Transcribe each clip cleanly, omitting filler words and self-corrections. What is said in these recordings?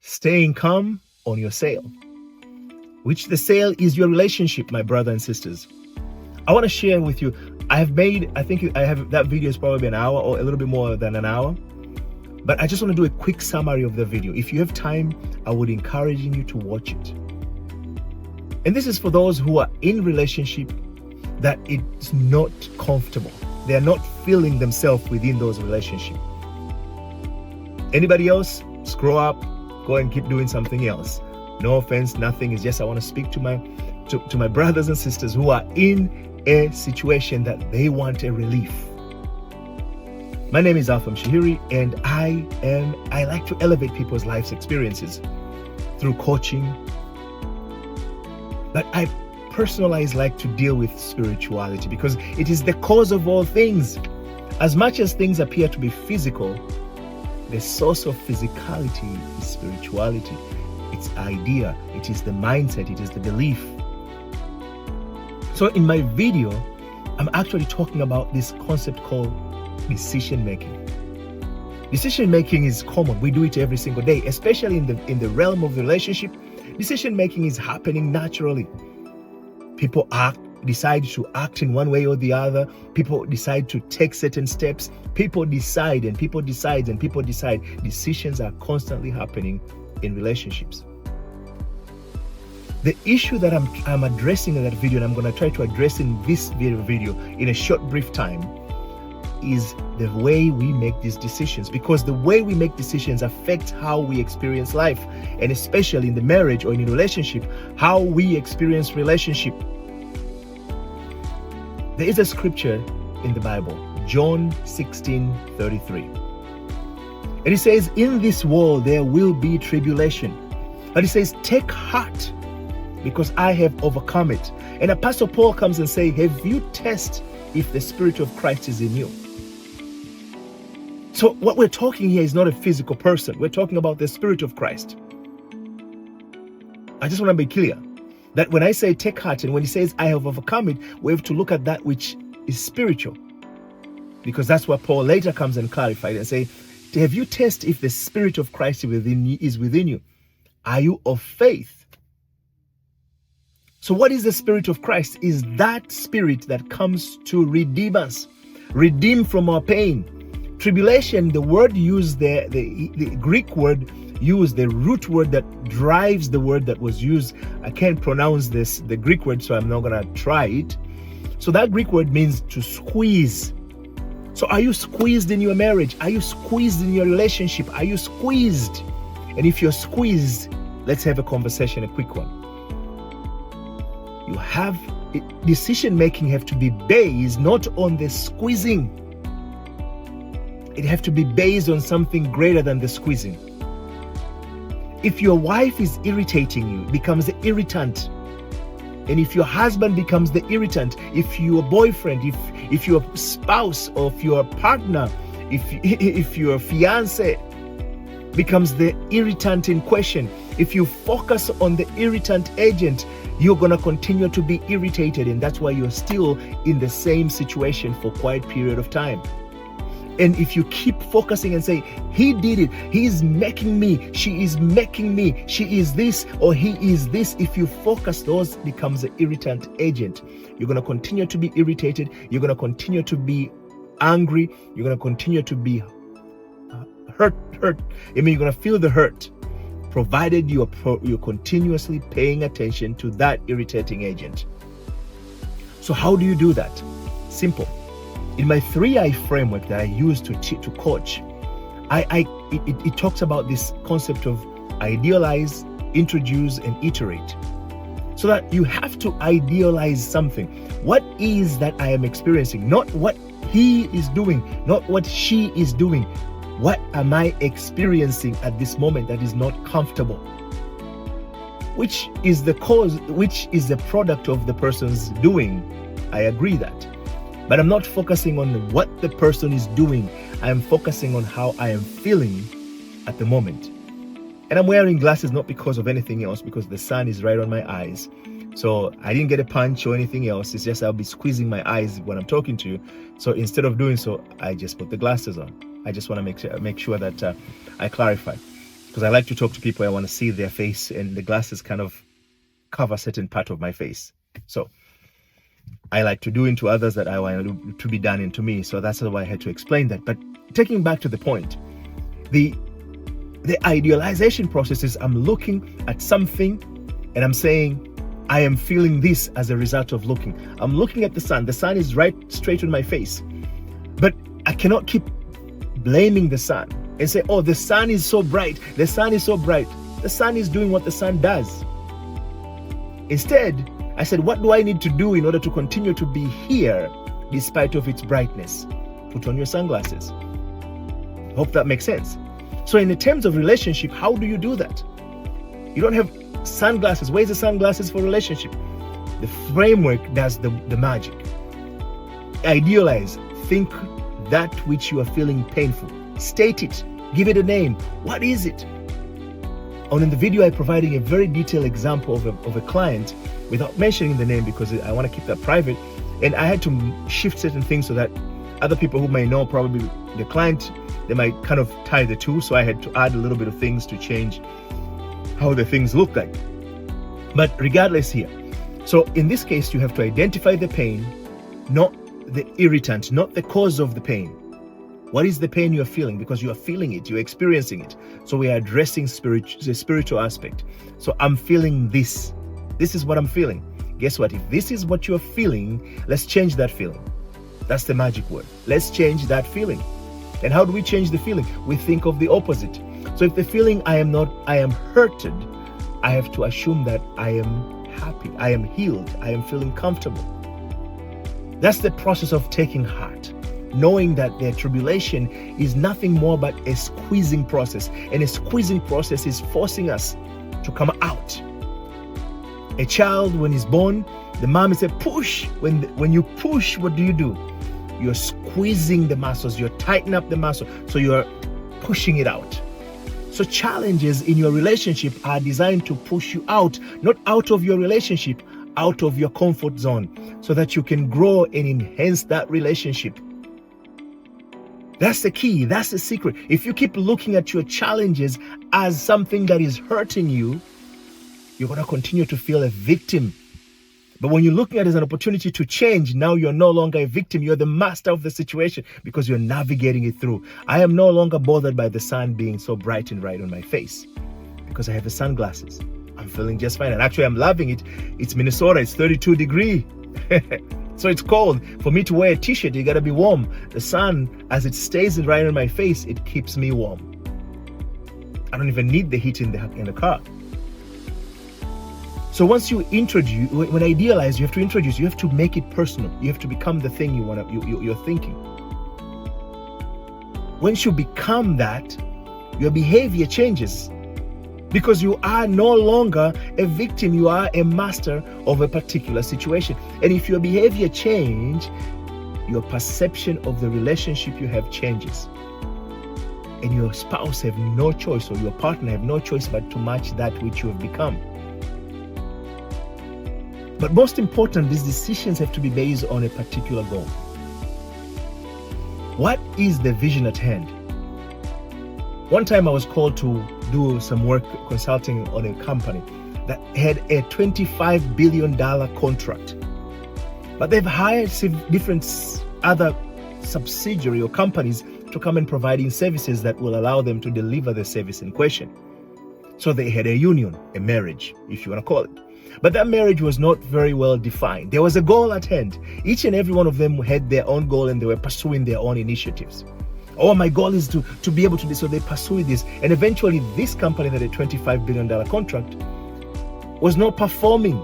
staying calm on your sail, which the sail is your relationship, my brother and sisters. I want to share with you, I think I have that video is probably an hour or a little bit more than an hour, but I just want to do a quick summary of the video. If you have time, I would encourage you to watch it. And this is for those who are in relationship that it's not comfortable. They are not feeling themselves within those relationships. Anybody else, scroll up, go and keep doing something else. No offense, nothing. It's just I want to speak to my brothers and sisters who are in a situation that they want a relief. My name is Alpham Shahiri, and I like to elevate people's life experiences through coaching. But I personally like to deal with spirituality because it is the cause of all things. As much as things appear to be physical, the source of physicality is spirituality. It's idea, it is the mindset, it is the belief. So in my video, I'm actually talking about this concept called decision making. Decision making is common. We do it every single day, especially in the realm of the relationship. Decision making is happening naturally. People decide to act in one way or the other. People decide to take certain steps. People decide and people decide and people decide. Decisions are constantly happening in relationships. The issue that I'm addressing in that video, and I'm going to try to address in this video in a short brief time, is the way we make these decisions, because the way we make decisions affects how we experience life, and especially in the marriage or in a relationship, how we experience relationship. There is a scripture in the Bible, John 16:33. And it says, in this world there will be tribulation. But it says, take heart, because I have overcome it. And Apostle Paul comes and says, have you tested if the Spirit of Christ is in you? So what we're talking here is not a physical person. We're talking about the Spirit of Christ. I just want to be clear that when I say take heart and when he says I have overcome it, we have to look at that which is spiritual, because that's what Paul later comes and clarified and say, have you tested if the Spirit of Christ is within you? Are you of faith? So what is the Spirit of Christ? Is that Spirit that comes to redeem us, redeem from our pain. Tribulation, the word used there, the Greek word used, the root word that drives the word that was used. I can't pronounce the Greek word, so I'm not going to try it. So that Greek word means to squeeze. So are you squeezed in your marriage? Are you squeezed in your relationship? Are you squeezed? And if you're squeezed, let's have a conversation, a quick one. Decision making have to be based not on the squeezing. It have to be based on something greater than the squeezing. If your wife is irritating you, becomes the irritant. And if your husband becomes the irritant, if your boyfriend, if your spouse or if your partner, if your fiance becomes the irritant in question, if you focus on the irritant agent, you're going to continue to be irritated, and that's why you're still in the same situation for quite a period of time. And if you keep focusing and say, he did it, he is making me, she is making me, she is this or he is this, if you focus, those becomes an irritant agent. You're going to continue to be irritated, you're going to continue to be angry, you're going to continue to be hurt. You're going to feel the hurt, provided you're continuously paying attention to that irritating agent. So how do you do that? Simple. In my 3I framework that I use to coach, it talks about this concept of idealize, introduce, and iterate. So that you have to idealize something. What is that I am experiencing? Not what he is doing, not what she is doing. What am I experiencing at this moment that is not comfortable? Which is the cause, which is the product of the person's doing. I agree that. But I'm not focusing on what the person is doing. I am focusing on how I am feeling at the moment. And I'm wearing glasses not because of anything else, because the sun is right on my eyes. So I didn't get a punch or anything else. It's just I'll be squeezing my eyes when I'm talking to you. So instead of doing so, I just put the glasses on. I just want to make sure that I clarify. because I like to talk to people. I want to see their face, and the glasses kind of cover a certain part of my face. So I like to do into others that I want to be done into me. So that's why I had to explain that. But taking back to the point, the idealization process is I'm looking at something and I'm saying, I am feeling this as a result of looking. I'm looking at the sun. The sun is right straight on my face. But I cannot keep blaming the sun and say, oh, the sun is so bright. The sun is so bright. The sun is doing what the sun does. Instead, I said, what do I need to do in order to continue to be here despite of its brightness? Put on your sunglasses. Hope that makes sense. So in the terms of relationship, how do you do that? You don't have sunglasses. Where's the sunglasses for relationship? The framework does the magic. Idealize. Think that which you are feeling painful. State it. Give it a name. What is it? In the video, I'm providing a very detailed example of a client without mentioning the name because I want to keep that private. And I had to shift certain things so that other people who may know probably the client, they might kind of tie the two. So I had to add a little bit of things to change how the things look like. But regardless here, so in this case, you have to identify the pain, not the irritant, not the cause of the pain. What is the pain you're feeling? Because you are feeling it, you're experiencing it. So we are addressing the spiritual aspect. So I'm feeling this. This is what I'm feeling. Guess what? If this is what you're feeling, let's change that feeling. That's the magic word. Let's change that feeling. And how do we change the feeling? We think of the opposite. So if the feeling I am hurted, I have to assume that I am happy, I am healed, I am feeling comfortable. That's the process of taking heart. Knowing that their tribulation is nothing more but a squeezing process. And a squeezing process is forcing us to come out. A child, when he's born, the mom says, push. When you push, what do? You're squeezing the muscles, you're tightening up the muscle, so you're pushing it out. So challenges in your relationship are designed to push you out, not out of your relationship, out of your comfort zone, so that you can grow and enhance that relationship. That's the key. That's the secret. If you keep looking at your challenges as something that is hurting you, you're going to continue to feel a victim. But when you're looking at it as an opportunity to change, now you're no longer a victim. You're the master of the situation because you're navigating it through. I am no longer bothered by the sun being so bright and right on my face because I have the sunglasses. I'm feeling just fine. And actually, I'm loving it. It's Minnesota. It's 32 degrees. So it's cold. For me to wear a t-shirt, you got to be warm. The sun, as it stays right on my face, it keeps me warm. I don't even need the heat in the car. So once you introduce, when idealize, you have to introduce, you have to make it personal. You have to become the thing you're thinking. Once you become that, your behavior changes because you are no longer a victim. You are a master of a particular situation. And if your behavior changes, your perception of the relationship you have changes. And your spouse have no choice, or your partner have no choice but to match that which you have become. But most important, these decisions have to be based on a particular goal. What is the vision at hand? One time I was called to do some work consulting on a company that had a $25 billion contract. But they've hired different other subsidiary or companies to come and providing services that will allow them to deliver the service in question. So they had a union, a marriage, if you want to call it. But that marriage was not very well defined. There was a goal at hand. Each and every one of them had their own goal and they were pursuing their own initiatives. Oh, my goal is to be able to do so. They pursued this. And eventually this company that had a $25 billion contract was not performing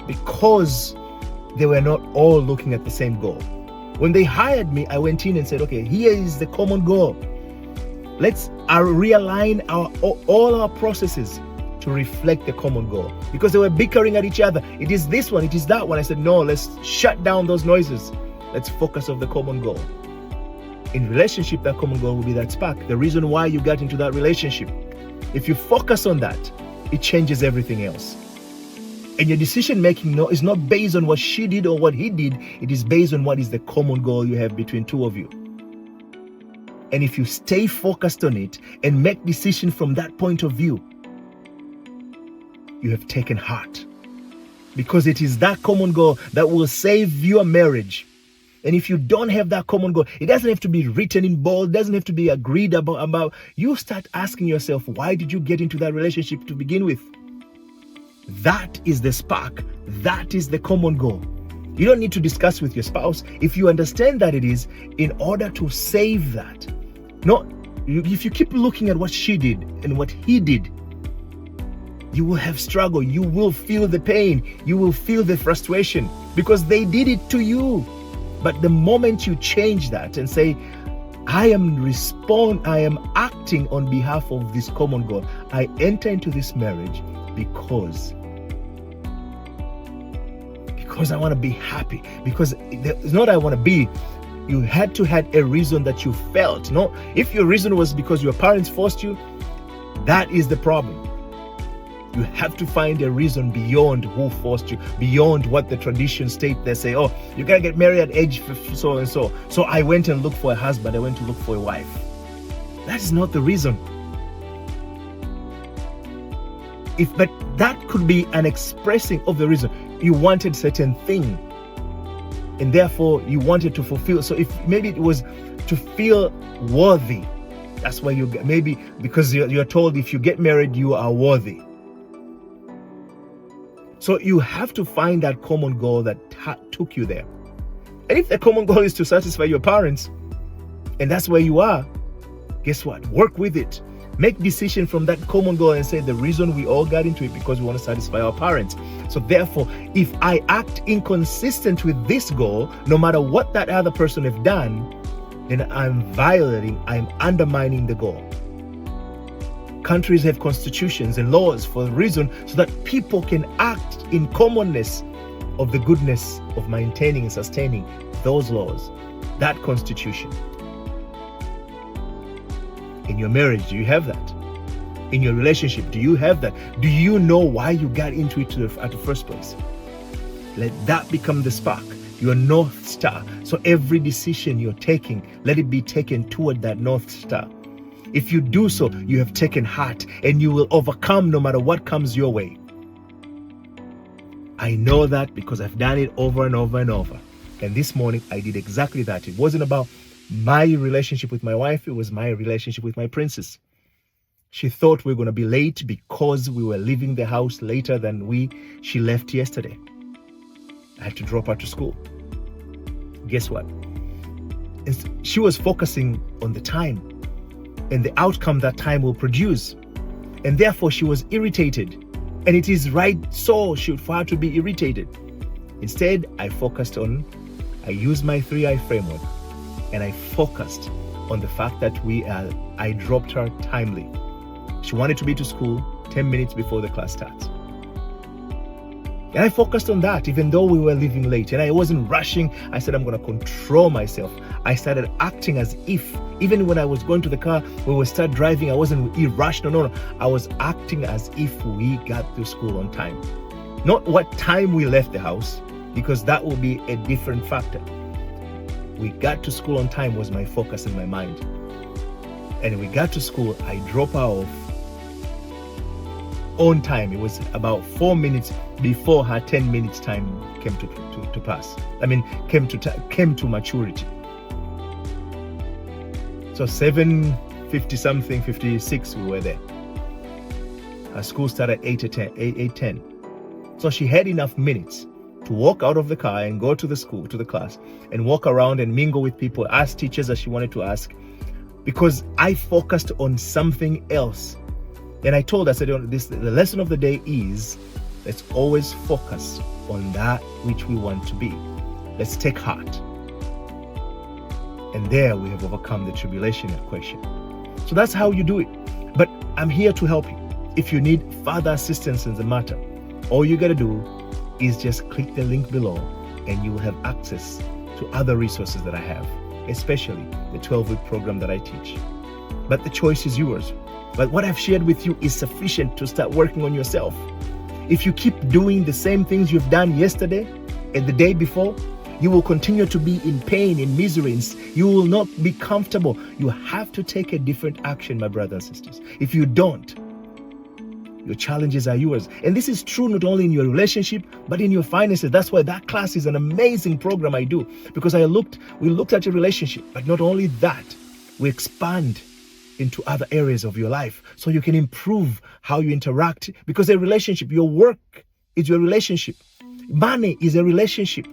because they were not all looking at the same goal. When they hired me, I went in and said, okay, here is the common goal. Let's realign all our processes to reflect the common goal, because they were bickering at each other. It is this one, it is that one. I said, no, let's shut down those noises. Let's focus on the common goal. In relationship, that common goal will be that spark, the reason why you got into that relationship. If you focus on that, it changes everything else. And your decision making is not based on what she did or what he did. It is based on what is the common goal you have between two of you. And if you stay focused on it and make decisions from that point of view, you have taken heart. Because it is that common goal that will save your marriage. And if you don't have that common goal, it doesn't have to be written in bold, it doesn't have to be agreed about. You start asking yourself, why did you get into that relationship to begin with? That is the spark. That is the common goal. You don't need to discuss with your spouse. If you understand that it is in order to save that. No, if you keep looking at what she did and what he did, you will have struggle. You will feel the pain. You will feel the frustration because they did it to you. But the moment you change that and say, I am acting on behalf of this common goal. I enter into this marriage because I want to be happy. Because it's not I want to be. You had to have a reason that you felt. No, if your reason was because your parents forced you, that is the problem. You have to find a reason beyond who forced you, beyond what the tradition state. They say, oh, you gotta get married at age so and so. So I went and looked for a husband. I went to look for a wife. That is not the reason. But that could be an expressing of the reason. You wanted certain thing, and therefore you wanted to fulfill. So if maybe it was to feel worthy, that's why you maybe because you're told if you get married you are worthy. So you have to find that common goal that took you there. And if the common goal is to satisfy your parents, and that's where you are, guess what? Work with it. Make decision from that common goal and say the reason we all got into it because we want to satisfy our parents. So therefore, if I act inconsistent with this goal, no matter what that other person have done, then I'm undermining the goal. Countries have constitutions and laws for a reason so that people can act in commonness of the goodness of maintaining and sustaining those laws, that constitution. In your marriage, do you have that? In your relationship, do you have that? Do you know why you got into it at the first place? Let that become the spark, your North Star. So every decision you're taking, let it be taken toward that North Star. If you do so, you have taken heart and you will overcome no matter what comes your way. I know that because I've done it over and over and over. And this morning I did exactly that. It wasn't about my relationship with my wife. It was my relationship with my princess. She thought we were going to be late because we were leaving the house later than she left yesterday. I had to drop her to school. Guess what? She was focusing on the time and the outcome that time will produce. And therefore she was irritated. And it is right so for her to be irritated. Instead, I used my 3I framework and I focused on the fact that I dropped her timely. She wanted to be to school 10 minutes before the class starts. And I focused on that even though we were leaving late. And I wasn't rushing. I said, I'm going to control myself. I started acting as if, even when I was going to the car, when we started driving, I wasn't irrational. No. I was acting as if we got to school on time. Not what time we left the house, because that will be a different factor. We got to school on time was my focus in my mind. And we got to school, I dropped her off on time. It was about 4 minutes before her 10 minutes time came to pass. Came to maturity. So 7:50 something, 56, we were there. Our school started at 8:10. So she had enough minutes to walk out of the car and go to the class, and walk around and mingle with people, ask teachers as she wanted to ask, because I focused on something else. And I told her, I said, the lesson of the day is, let's always focus on that which we want to be. Let's take heart. And there we have overcome the tribulation equation. So that's how you do it. But I'm here to help you. If you need further assistance in the matter, all you got to do is just click the link below and you will have access to other resources that I have, especially the 12-week program that I teach. But the choice is yours. But what I've shared with you is sufficient to start working on yourself. If you keep doing the same things you've done yesterday and the day before, You will continue to be in pain, in misery. You will not be comfortable. You have to take a different action, my brothers and sisters. If you don't, your challenges are yours. And this is true not only in your relationship, but in your finances. That's why that class is an amazing program I do. Because we looked at your relationship, but not only that, we expand into other areas of your life so you can improve how you interact. Because a relationship, your work is your relationship. Money is a relationship.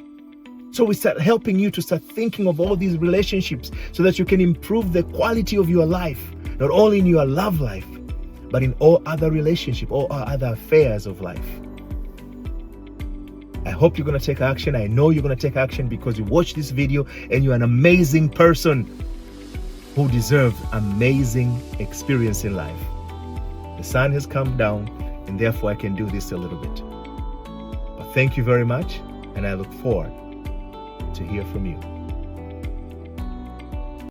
So we start helping you to start thinking of all these relationships so that you can improve the quality of your life, not only in your love life, but in all other relationships, all other affairs of life. I hope you're going to take action. I know you're going to take action because you watched this video and you're an amazing person who deserves amazing experience in life. The sun has come down and therefore I can do this a little bit. But thank you very much and I look forward to hear from you.